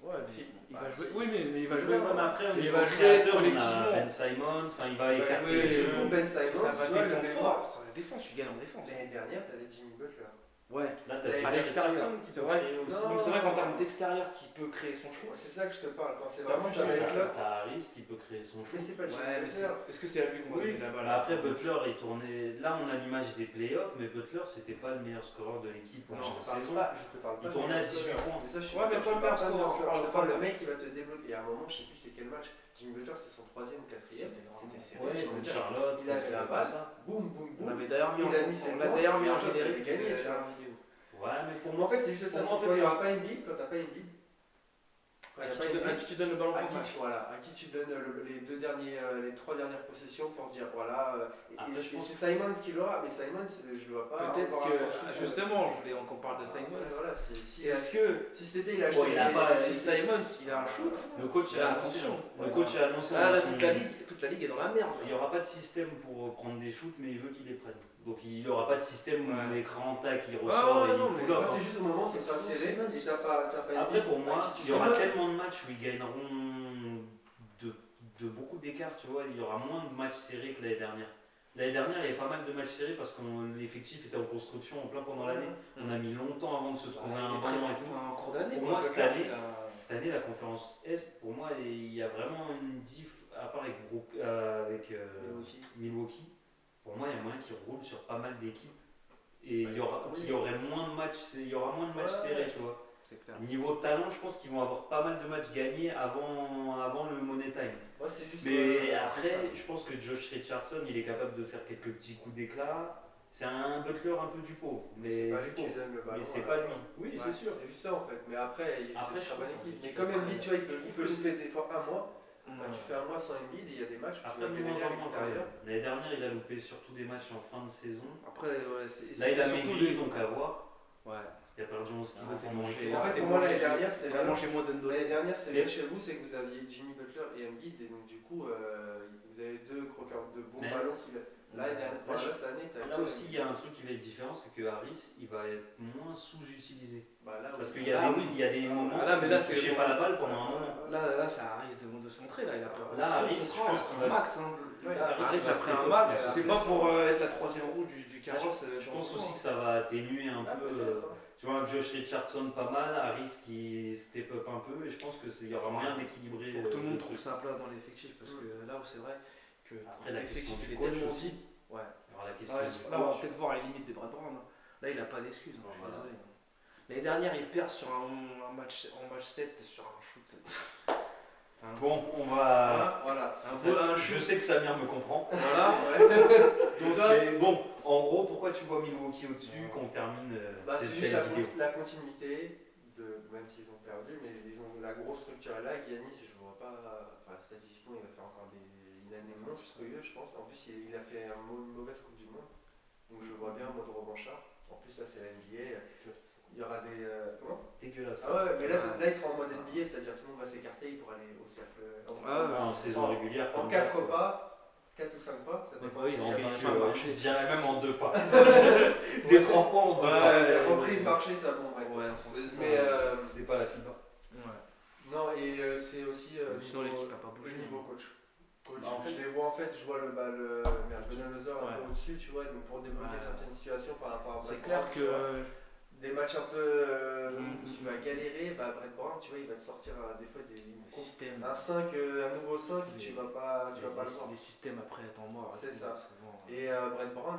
D: Ouais, mais
C: Si.
D: il
C: Bah,
D: va jouer.
C: si.
D: Oui, mais il va
C: Ouais,
D: jouer.
C: ouais,
B: Mais après, au
D: Il
B: niveau
D: va jouer
B: créateur, on a
D: collectivement.
B: Ben Simons, enfin il va
D: Il va
B: écarter
D: jouer-
B: les
C: Et du
B: jeux.
C: coup, Ben Simons,
D: Ça va
C: tu vois, le
D: défendre
C: bémol.
D: fort. Sur la défense, tu gagnes en défense.
C: L'année dernière, t'avais Jimmy Butler.
D: Ouais.
B: Là,
C: À
B: t'as Jimmy
D: l'extérieur.
B: Richardson qui
D: C'est
B: peut
D: vrai.
B: créer aussi.
C: Non.
D: Donc c'est vrai qu'en termes d'extérieur, qui peut créer son shoot.
C: C'est ça que je te parle. Quand c'est
D: T'as
C: vraiment
D: plus
C: ça va être là.
B: T'as Harris qui peut créer son
C: Mais
B: shoot.
C: c'est pas Jimmy
D: Ouais, mais
C: Butler.
D: est-ce que c'est à lui qu'on va
B: Oui,
D: donner la balle?
B: bah après Butler il tournait. Là on a l'image des playoffs, mais Butler c'était pas le meilleur scoreur de l'équipe
C: Non,
B: pendant
C: je
B: la
C: te
B: saison.
C: parle pas. Je te parle
B: Il
C: pas.
B: tournait à
C: de
B: 18
C: Butler.
B: points.
C: Mais ça, je suis
D: Ouais, mais
C: d'accord,
D: pas le meilleur
C: je te parle
D: scoreur,
C: pas de
D: on parle
C: Je te
D: de
C: parle le
D: match.
C: mec qui va te débloquer. Et à un moment, je sais plus c'est quel match. Jimmy Butler, c'est son 3e ou 4e. C'était serré.
B: Ouais,
C: Jimmy
B: contre
C: Butler.
B: Charlotte.
C: Il avait la
B: contre
C: balle.
B: ça.
C: Boum, boum,
D: On
C: boum.
D: avait d'ailleurs mis
C: Il a mis
D: en
C: ses
D: on
C: points,
D: l'a d'ailleurs mis
C: et
D: en
C: après,
D: générique
C: il avait gagné,
D: de
C: tu vois.
D: la vidéo.
B: Ouais, mais pour
C: Mais
B: moi.
C: en fait, c'est juste ça.
B: Pour moi,
C: C'est
B: en fait,
C: quand il n'y aura pas Embiid, quand t'as pas Embiid. Quand il y a pas
D: À
C: Embiid,
D: qui tu donnes le ballon
C: à
D: pour
C: qui,
D: le match?
C: voilà, à qui tu donnes les 3 dernières possessions pour dire voilà.
B: Après, je
C: Et
B: pense
C: c'est Simons qui l'aura, mais Simons, je le vois pas.
D: Peut-être
C: encore
D: que,
C: à son shoot.
D: justement, je voulais qu'on parle de Simons.
C: Voilà, si
D: Est-ce que
C: si cet été il a
B: Bon,
C: acheté
B: il a pas-
D: si Simons il a un shoot,
B: Le coach
D: Là,
B: a annoncé.
D: attention.
B: Le coach a annoncé.
D: là,
B: dans son-
D: toute la ligue est dans la merde.
B: Il n'y aura pas de système pour prendre des shoots, mais il veut qu'il les prenne. Donc il n'y aura pas de système où
D: Ouais.
B: l'écran tac il ressort
D: ouais,
B: et
D: non,
B: il
D: mais
B: pull up,
C: Moi,
B: hein.
C: c'est juste au moment où c'est pas
D: Sinon,
C: serré
D: Simmons.
C: et t'as pas
B: Après,
C: Embiid,
B: pour moi,
C: à qui tu
B: il y aura
C: donnes.
B: tellement de matchs où ils gagneront de beaucoup d'écart, tu vois. Il y aura moins de matchs serrés que l'année dernière. L'année dernière, il y avait pas mal de matchs serrés parce que l'effectif était en construction en plein pendant l'année. On a mis longtemps avant de se trouver un banc et tout.
D: En cours d'année.
B: Pour
D: quoi,
B: moi,
D: le
B: cette
D: clash,
B: année-
D: il a-
B: Cette année, la conférence Est, pour moi, il y a vraiment une diff, à part avec, Milwaukee. Pour moi, il y a moyen qu'ils roulent sur pas mal d'équipes. Et il y aura moins de matchs, il y aura moins de matchs
C: Ouais.
B: serrés, tu vois.
D: C'est clair.
B: Niveau talent, je pense qu'ils vont avoir pas mal de matchs gagnés avant le Money Time.
C: Moi, c'est juste.
B: Mais
C: ça.
B: après, je pense que Josh Richardson, il est capable de faire quelques petits coups d'éclat. C'est un butler un peu du pauvre.
C: Mais c'est pas
B: du
C: lui qui
B: pauvre.
C: donne le ballon.
B: Mais c'est
C: à
B: pas
C: la
B: lui.
C: fin.
B: Oui,
C: Ouais,
B: c'est sûr.
C: C'est juste ça en fait. Mais après,
B: Après,
C: c'est
B: je
C: une très bonne
B: trouve
C: équipe.
B: qu'il
C: Mais comme
B: peut
C: Embiid, tu vois, il peut louper des fois un mois. Bah, tu fais un mois sans Embiid et il y a des matchs où tu
B: Après,
C: vas
B: de moins
C: gagner à
B: en moins, quand même.
C: l'extérieur.
B: L'année dernière, il a loupé surtout des matchs en fin de saison.
D: Après, ouais,
B: Là, il a
D: surtout
B: maigri, donc à voir.
D: Ouais.
B: Il a perdu 11
D: Il a
B: kilos
D: arrêté de
B: pendant
D: manger.
B: l'été.
C: En fait,
D: Arrêtez
C: pour
D: de
C: moi,
D: manger.
C: l'année dernière, c'était
D: Il a
C: bien.
D: mangé moins
C: L'année
D: d'Undolé.
C: dernière, c'est
B: Mais-
C: bien chez vous, c'est que vous aviez Jimmy Butler et Embiid. Et donc, du coup, vous avez deux croqueurs de bons
B: Mais-
C: ballons qui. cette année,
B: Là aussi, il y a un truc qui va être différent, c'est que Harris, il va être moins sous-utilisé. Parce qu'il y a des moments où il ne touchait pas la balle pendant un moment.
D: Là, ça arrive de se montrer. Là,
B: Harris, je pense qu'il va
D: max. Harris, après un max, c'est pas pour être la troisième roue du carrosse.
B: Je pense aussi que ça va atténuer un peu. Tu vois, Josh Richardson pas mal, Harris qui step up un peu, et je pense qu'il y aura moyen d'équilibrer.
D: Il faut que tout le monde trouve sa place dans l'effectif, parce que là où c'est vrai que
B: après l'effectif
D: est
B: est tellement
D: dit. Ouais.
B: Alors la question
D: Là, on va peut-être voir les limites des Brad Brown. Là, il n'a pas d'excuses, je suis désolé. L'année dernière, il perd sur un match 7 sur un shoot.
B: Bon, on va.
C: Voilà.
B: Je sais que Samir me comprend.
D: Voilà.
B: Donc, bon, en gros, pourquoi tu vois Milwaukee au-dessus qu'on termine
C: c'est
B: cette
C: juste
B: belle vidéo
C: la continuité, même s'ils ont perdu, mais disons la grosse structure est là. Giannis, je vois pas. Enfin, statistiquement, il va faire encore une année monstrueuse, je pense. En plus, il a fait une mauvaise Coupe du Monde. Donc, je vois bien en mode revanchard. En plus, là, c'est la NBA. Il y aura des. Comment
B: dégueulasse.
C: Ah ouais, mais là, il sera en mode NBA, c'est-à-dire tout le monde va s'écarter, il pourra aller au cercle.
B: En saison régulière.
C: En 4 pas, 4 ou 5 pas, ça dépend.
B: Je dirais même en 2 pas. Des 3 pas en 2 pas.
C: Les reprises marché, ça bon, bref.
D: Ouais,
C: mais
B: c'est pas la FIBA.
C: Non, et c'est aussi
D: sinon l'équipe n'a pas bougé.
C: Le niveau coach.
B: En fait,
C: je vois le Budenholzer un peu au-dessus, tu vois, donc pour débloquer certaines situations par rapport à Brett
D: C'est clair
C: Brown,
D: que
C: des matchs un peu où tu vas galérer, Brett Brown, tu vois, il va te sortir des fois
D: systèmes.
C: un nouveau 5, tu vas pas le voir.
D: Les systèmes après temps mort.
C: C'est ça.
D: Souvent.
C: Et Brett Brown,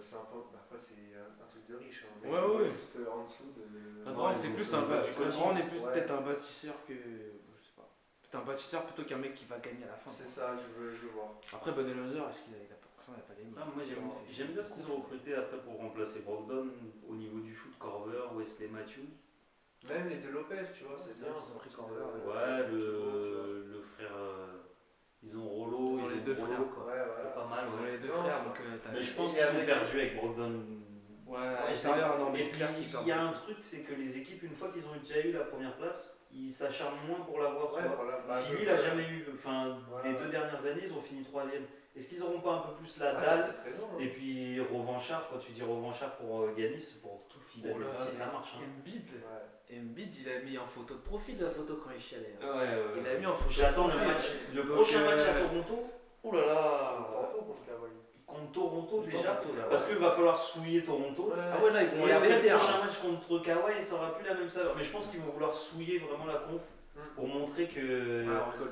C: c'est un peu, après c'est un truc de riche. Hein,
D: ouais.
C: Juste en dessous de.
D: Non, c'est plus un bâtisseur. Brown est plus
C: Ouais.
D: peut-être un bâtisseur que. Je sais pas. Peut-être un bâtisseur plutôt qu'un mec qui va gagner à la fin.
C: C'est ça, je veux voir.
D: Après, Budenholzer, est-ce qu'il a pas gagné?
B: Moi j'aime bien ce qu'ils ont recruté après pour remplacer Brogdon au niveau du shoot, Corver, Wesley Matthews.
C: Même les deux Lopez, tu vois, c'est bien.
D: Ils ont pris Corver.
B: Ouais, le frère. Ils ont Rollo,
D: Ils ont les deux frères, quoi.
B: C'est pas mal.
D: Ils ont les deux
C: Non,
D: frères,
C: ça-
D: donc
B: Mais je pense qu'ils sont perdus avec Brogdon.
D: Ouais, à l'extérieur, non, mais
B: Et
D: c'est
B: puis
D: clair qu'ils
B: il y a un truc, c'est que les équipes, une fois qu'ils ont déjà eu la première place, ils s'acharnent moins pour l'avoir.
C: Ouais,
B: Tu vois.
C: voilà.
B: Philly l'a jamais eu. Enfin,
C: Ouais.
B: les 2 dernières années, ils ont fini 3ème. Est-ce qu'ils n'auront pas un peu plus la
C: Ah,
B: dalle?
C: t'as peut-être raison, hein.
B: Et puis revanchard, quand tu dis revanchard pour Giannis, pour tout Philadelphie,
D: Oh là,
B: ça marche. Hein.
D: Embiid, il a mis en photo de profil la photo quand il chialait.
B: Ouais.
D: Il a mis en photo.
B: J'attends le
D: de profil.
B: match. Le
D: Donc,
B: prochain match à Toronto.
D: Oh là là.
C: Toronto contre Kawhi.
B: Contre Toronto déjà.
D: Toronto, là,
B: Parce qu'il va falloir souiller Toronto.
D: Ah ouais, là, ils vont
B: Et après
D: aller
B: le prochain match contre Kawhi, ça aura plus la même saveur. Mais je pense qu'ils vont vouloir souiller vraiment la conf pour montrer que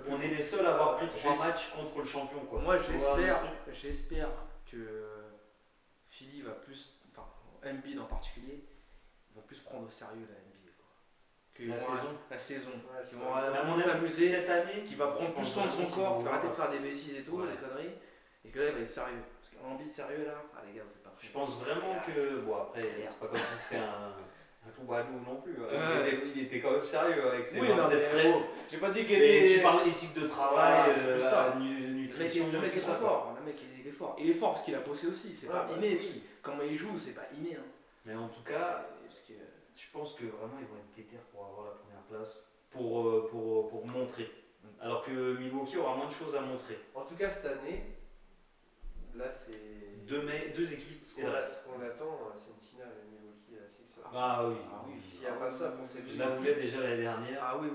B: on est les seuls à avoir pris 3 matchs contre le champion. Quoi.
D: Moi,
B: Tu vois,
D: j'espère que Philly va plus, enfin Embiid en particulier, va plus prendre au sérieux la NBA.
B: La saison.
D: Qui
C: Ouais,
D: vont
B: Mais à
D: vraiment
B: mon avis,
D: s'amuser,
B: cette année,
D: qui va prendre
B: je
D: plus
B: pense
D: soin de son
B: vraiment
D: corps,
B: qu'ils
D: qui va arrêter de
B: vont-
D: faire des bêtises et tout,
B: Ouais.
D: des conneries, et que là, il va être sérieux. Parce qu'Embiid sérieux là, les gars, vous êtes pas prêts.
B: Je pense vraiment que. Bon, après, c'est pas comme si c'était un tout badou non plus. Il était quand même sérieux avec ses 27-13.
D: J'ai pas dit qu'il
B: Mais
D: était.
B: tu parles d'éthique de travail,
D: Ouais, c'est plus ça.
B: nutrition.
D: Le mec est
B: tout
D: trop
B: ça,
D: fort, le mec il est fort. Il est fort parce qu'il a bossé aussi, c'est pas
C: Ouais,
D: inné. Comment il joue, c'est pas inné. Hein.
B: Mais en tout cas,
D: Parce que,
B: je pense que vraiment ils vont être déter pour avoir la première place, pour montrer. Alors que Milwaukee aura moins de choses à montrer.
C: En tout cas, cette année, là, c'est.
B: 2 équipes.
C: Ce qu'on attend, c'est une finale Milwaukee Sixers.
B: Ah oui.
C: S'il n'y a pas ça pour ces deux
B: Je la voulais déjà l'année dernière.
D: Ah oui.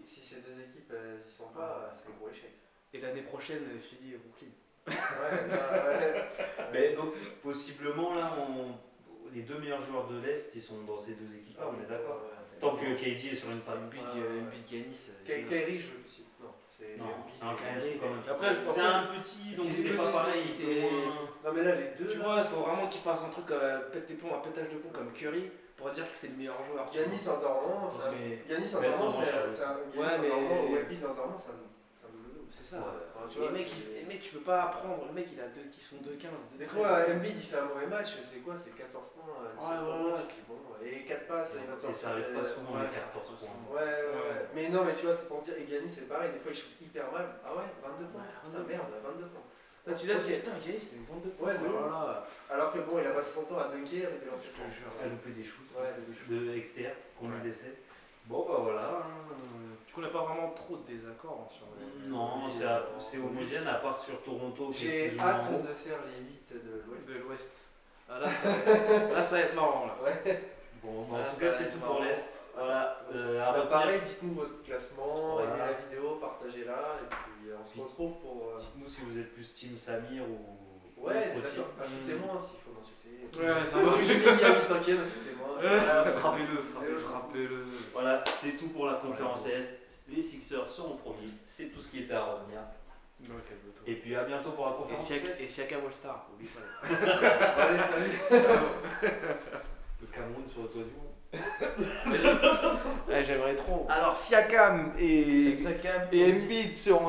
C: Si ces deux équipes n'y sont pas, c'est un gros échec.
D: Et l'année prochaine, Philly et Brooklyn.
C: Ouais.
B: Mais donc, possiblement, là, les 2 meilleurs joueurs de l'Est, ils sont dans ces 2 équipes. On est d'accord. Tant que KD est sur une patte.
D: Embiid, Giannis.
C: Kyrie joue aussi. Non, c'est
B: un Kyrie quand même.
D: Après,
B: C'est un petit, donc c'est pas pareil.
C: Non, mais là, les deux.
D: Tu vois, il faut vraiment qu'il fasse un truc, un pétage de plomb comme Curry pour dire que c'est le meilleur joueur.
C: Giannis en dormant, c'est un ou Embiid en dormant, c'est un boulot.
D: C'est ça.
C: Tu
D: Les
C: vois,
D: mecs, tu peux pas apprendre. Le mec, il a deux qui sont 2-15.
C: Des fois, Embiid il fait un mauvais match, mais c'est quoi? C'est 14 points, 17 points, tu dis bon, et 4 passes, il va te
B: Et
C: sortir.
B: ça arrive pas souvent les 14 points.
C: Ouais. Mais non, mais tu vois, c'est pour dire, et Giannis c'est pareil, des fois il shoot hyper mal. Ah ouais, 22 points. Putain, merde, 22 points.
D: Là, tu dis, putain, Giannis, c'était 22 points.
C: Ouais, de ouf. Alors que bon, il a passé son temps à dunker avec des lancers.
D: Je te jure.
B: À louper des shoots
C: Ouais,
B: de extérieur qu'on lui laissait.
E: Bon, bah voilà.
D: Du coup, on n'a pas vraiment trop de désaccords sur les.
B: Non, c'est homogène à part sur Toronto. qui est
C: J'ai
B: plus ou moins
C: hâte
B: haut.
C: de faire les 8 de l'Ouest.
D: De l'Ouest. Ah, là, ça va être marrant. Là.
C: Ouais.
B: Bon,
D: Ah,
B: en tout
D: ça
B: cas,
D: va
B: c'est
D: être
B: tout pour
D: marrant.
B: l'Est. Voilà. À
C: Bah,
B: retenir.
C: pareil, dites-nous votre classement,
B: Voilà.
C: aimez la vidéo, partagez-la, et puis on se retrouve pour.
B: Dites-nous si vous êtes plus Team Samir ou.
C: Ouais,
B: ou
C: d'accord.
B: Team.
C: Insultez-moi s'il faut m'insulter.
D: Ouais, ça
C: Si
D: va.
C: Julie a mis 5ème, insultez-moi.
D: Frappez-le.
B: Voilà, c'est tout pour la conférence Est. Les Sixers seront premiers. C'est tout ce qui était à retenir.
D: Non, calme-toi.
B: Et puis à bientôt pour la
D: Et
B: conférence Est.
D: Siakam All-Star, oublie pas.
C: Allez, salut.
E: Le Cameroun sur le toit du monde.
D: Ouais, j'aimerais trop.
E: Alors Siakam et Embiid seront